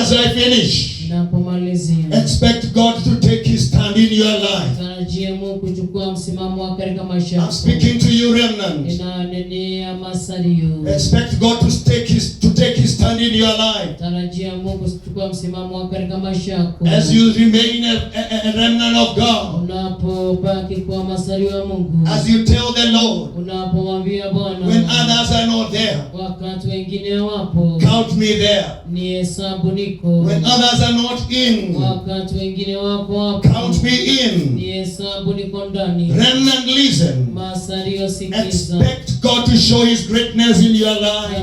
As I finish, expect God to take His stand in your life. I'm speaking to you, remnant. Expect God to take His stand in your life. As you remain a remnant of God. As you tell the Lord, when others are not there, count me there. When others are not in, count me in. Remnant, listen. Expect God to show His greatness in your life.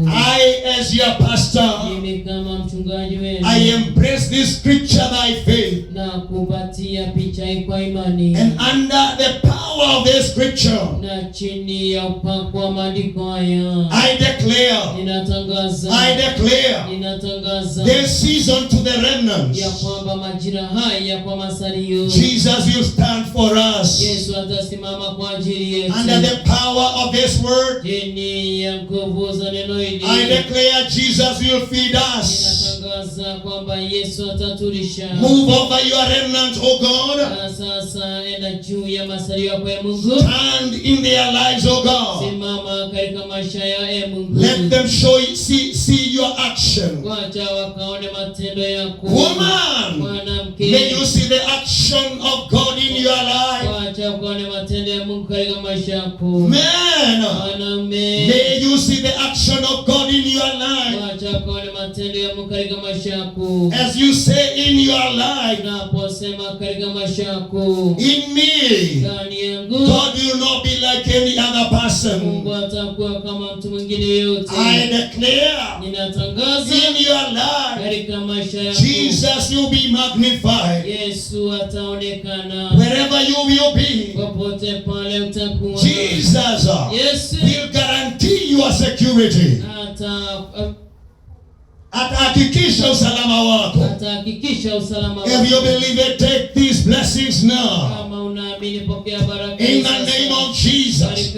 I, as your pastor, I embrace this scripture by faith. And under the power of this scripture, I declare this season to the remnants. Jesus will stand for us. Under the power of this word, I declare Jesus will feed us. Move over your remnants, oh God. Stand in their lives, oh God. Let them see your action. Woman, may you see the action of God in your life. Man, may you see the action of God in your life. As you say in your life, in me, God will not be like any other person. I declare in your life, Jesus will be magnified. Wherever you will be, Jesus will guarantee your security. Atahakikisha usalama wako. If you believe it, take these blessings now. In the name of Jesus.